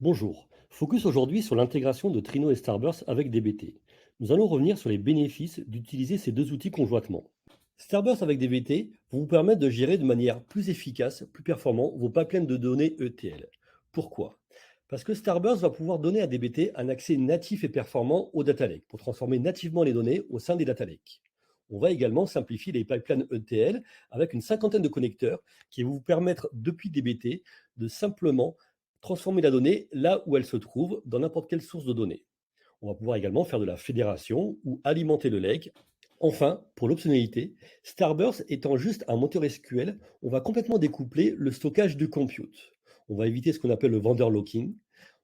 Bonjour, focus aujourd'hui sur l'intégration de Trino et Starburst avec DBT. Nous allons revenir sur les bénéfices d'utiliser ces deux outils conjointement. Starburst avec DBT vont vous permettre de gérer de manière plus efficace, plus performant vos pipelines de données ETL. Pourquoi? Parce que Starburst va pouvoir donner à DBT un accès natif et performant au data lake pour transformer nativement les données au sein des data lakes. On va également simplifier les pipelines ETL avec une cinquantaine de connecteurs qui vont vous permettre depuis DBT de simplement transformer la donnée là où elle se trouve, dans n'importe quelle source de données. On va pouvoir également faire de la fédération ou alimenter le lake. Enfin, pour l'optionnalité, Starburst étant juste un moteur SQL, on va complètement découpler le stockage du compute. On va éviter ce qu'on appelle le vendor locking.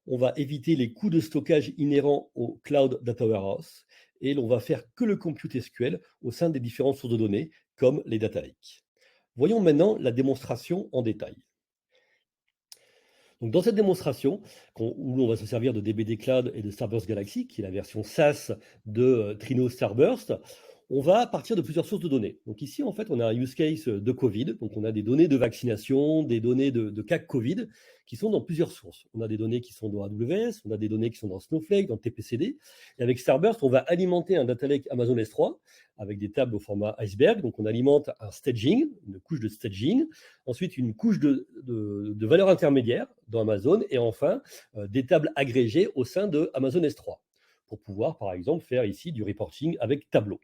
On va éviter les coûts de stockage inhérents au Cloud Data Warehouse et l'on va faire que le compute SQL au sein des différentes sources de données, comme les data lakes. Voyons maintenant la démonstration en détail. Donc dans cette démonstration, où l'on va se servir de DBD Cloud et de Starburst Galaxy, qui est la version SaaS de Trino Starburst, on va partir de plusieurs sources de données. Donc ici, en fait, on a un use case de Covid. Donc on a des données de vaccination, des données de cas Covid qui sont dans plusieurs sources. On a des données qui sont dans AWS, on a des données qui sont dans Snowflake, dans TPCD. Et avec Starburst, on va alimenter un data lake Amazon S3 avec des tables au format iceberg. Donc on alimente un staging, une couche de staging, ensuite une couche de valeurs intermédiaires dans Amazon, et enfin des tables agrégées au sein de Amazon S3 pour pouvoir, par exemple, faire ici du reporting avec Tableau.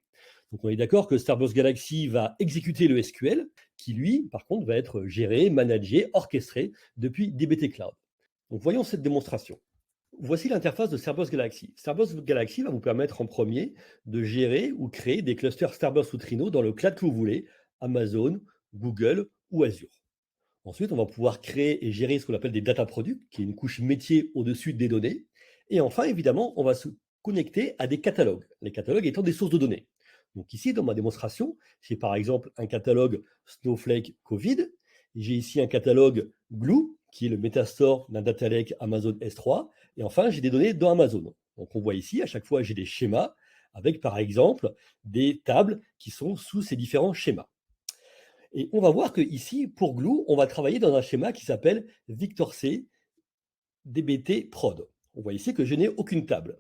Donc on est d'accord que Starburst Galaxy va exécuter le SQL, qui lui, par contre, va être géré, managé, orchestré depuis DBT Cloud. Donc voyons cette démonstration. Voici l'interface de Starburst Galaxy. Starburst Galaxy va vous permettre en premier de gérer ou créer des clusters Starburst ou Trino dans le cloud que vous voulez, Amazon, Google ou Azure. Ensuite, on va pouvoir créer et gérer ce qu'on appelle des data products, qui est une couche métier au-dessus des données. Et enfin, évidemment, on va se connecter à des catalogues, les catalogues étant des sources de données. Donc ici, dans ma démonstration, j'ai par exemple un catalogue Snowflake Covid. J'ai ici un catalogue Glue, qui est le Metastore d'un data lake Amazon S3. Et enfin, j'ai des données dans Amazon. Donc on voit ici, à chaque fois, j'ai des schémas avec par exemple des tables qui sont sous ces différents schémas. Et on va voir que ici, pour Glue, on va travailler dans un schéma qui s'appelle Victor C DBT prod. On voit ici que je n'ai aucune table.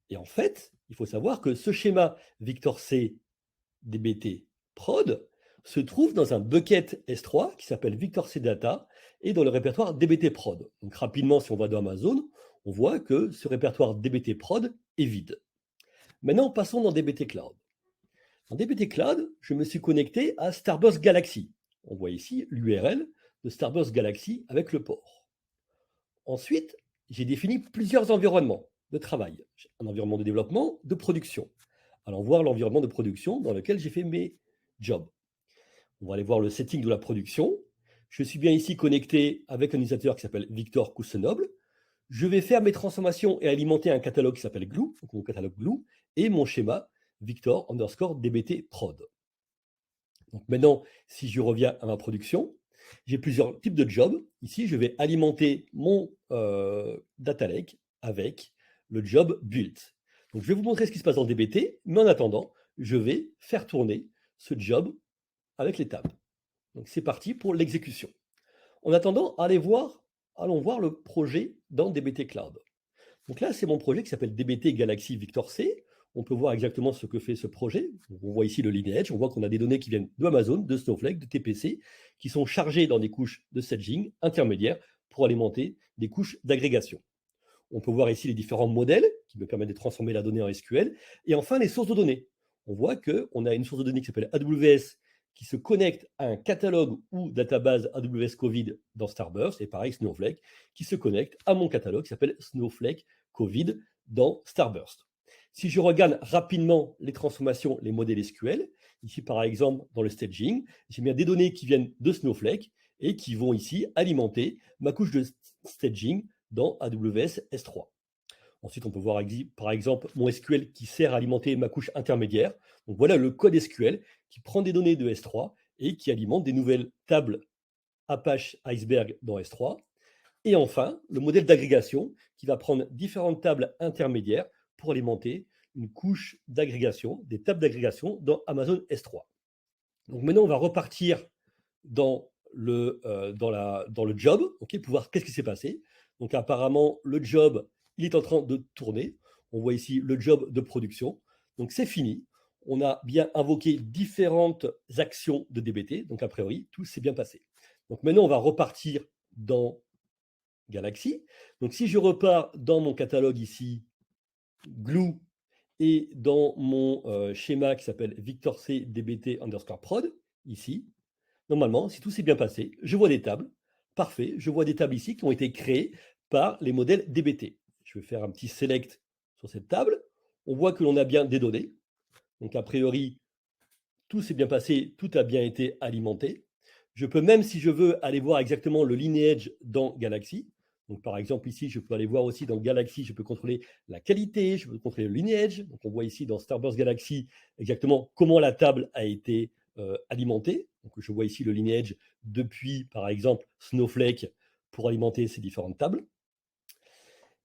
Et en fait, il faut savoir que ce schéma Victor C DBT prod se trouve dans un bucket S3 qui s'appelle Victor C Data et dans le répertoire DBT prod. Donc rapidement, si on va dans Amazon, on voit que ce répertoire DBT prod est vide. Maintenant, passons dans DBT Cloud. Dans DBT Cloud, je me suis connecté à Starburst Galaxy. On voit ici l'URL de Starburst Galaxy avec le port. Ensuite, j'ai défini plusieurs environnements de travail. Un environnement de développement, de production. Allons voir l'environnement de production dans lequel j'ai fait mes jobs. On va aller voir le setting de la production. Je suis bien ici connecté avec un utilisateur qui s'appelle Victor Coussenoble. Je vais faire mes transformations et alimenter un catalogue qui s'appelle Glue, donc mon catalogue Glue, et mon schéma Victor underscore DBT prod. Donc maintenant, si je reviens à ma production, j'ai plusieurs types de jobs. Ici, je vais alimenter mon data lake avec le job build. Donc je vais vous montrer ce qui se passe dans DBT, mais en attendant, je vais faire tourner ce job avec les tables. Donc c'est parti pour l'exécution. En attendant, allons voir le projet dans DBT Cloud. Donc là, c'est mon projet qui s'appelle DBT Galaxy Victor C. On peut voir exactement ce que fait ce projet. On voit ici le lineage, on voit qu'on a des données qui viennent de Amazon, de Snowflake, de TPC, qui sont chargées dans des couches de staging intermédiaires pour alimenter des couches d'agrégation. On peut voir ici les différents modèles qui me permettent de transformer la donnée en SQL. Et enfin, les sources de données. On voit qu'on a une source de données qui s'appelle AWS qui se connecte à un catalogue ou database AWS Covid dans Starburst, et pareil Snowflake, qui se connecte à mon catalogue qui s'appelle Snowflake Covid dans Starburst. Si je regarde rapidement les transformations, les modèles SQL, ici par exemple dans le staging, j'ai bien des données qui viennent de Snowflake et qui vont ici alimenter ma couche de staging dans AWS S3. Ensuite, on peut voir par exemple mon SQL qui sert à alimenter ma couche intermédiaire. Donc voilà le code SQL qui prend des données de S3 et qui alimente des nouvelles tables Apache Iceberg dans S3. Et enfin, le modèle d'agrégation qui va prendre différentes tables intermédiaires pour alimenter une couche d'agrégation, des tables d'agrégation dans Amazon S3. Donc maintenant, on va repartir dans le job, pour voir qu'est-ce qui s'est passé. Donc apparemment, le job, il est en train de tourner. On voit ici le job de production. Donc c'est fini. On a bien invoqué différentes actions de DBT. Donc a priori, tout s'est bien passé. Donc maintenant, on va repartir dans Galaxy. Donc si je repars dans mon catalogue ici, Glue, et dans mon schéma qui s'appelle Victor C DBT underscore prod, ici, normalement, si tout s'est bien passé, je vois des tables. Parfait, je vois des tables ici qui ont été créées par les modèles DBT. Je vais faire un petit select sur cette table. On voit que l'on a bien des données. Donc, a priori, tout s'est bien passé, tout a bien été alimenté. Je peux même, si je veux, aller voir exactement le lineage dans Galaxy. Donc, par exemple, ici, je peux aller voir aussi dans Galaxy, je peux contrôler la qualité, je peux contrôler le lineage. Donc, on voit ici dans Starburst Galaxy exactement comment la table a été alimentée. Donc, je vois ici le lineage depuis, par exemple, Snowflake pour alimenter ces différentes tables.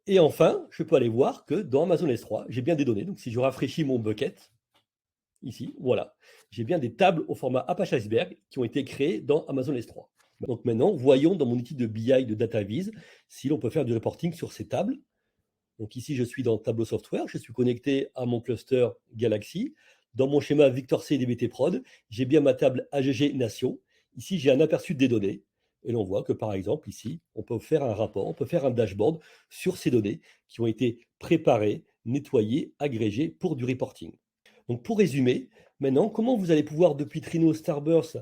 Et enfin, je peux aller voir que dans Amazon S3, j'ai bien des données. Donc, si je rafraîchis mon bucket, ici, voilà, j'ai bien des tables au format Apache Iceberg qui ont été créées dans Amazon S3. Donc maintenant, voyons dans mon outil de BI de DataVis si l'on peut faire du reporting sur ces tables. Donc ici, je suis dans Tableau Software, je suis connecté à mon cluster Galaxy. Dans mon schéma Victor C DBT Prod, j'ai bien ma table AGG Nation. Ici, j'ai un aperçu des données. Et l'on voit que, par exemple, ici, on peut faire un rapport, on peut faire un dashboard sur ces données qui ont été préparées, nettoyées, agrégées pour du reporting. Donc pour résumer, maintenant, comment vous allez pouvoir, depuis Trino Starburst,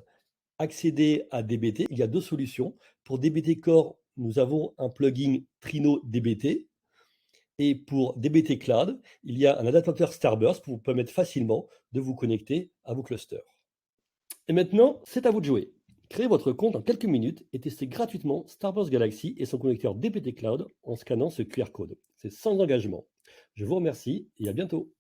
accéder à DBT? Il y a deux solutions. Pour DBT Core, nous avons un plugin Trino DBT. Et pour DBT Cloud, il y a un adaptateur Starburst pour vous permettre facilement de vous connecter à vos clusters. Et maintenant, c'est à vous de jouer. Créez votre compte en quelques minutes et testez gratuitement Starburst Galaxy et son connecteur DBT Cloud en scannant ce QR code. C'est sans engagement. Je vous remercie et à bientôt.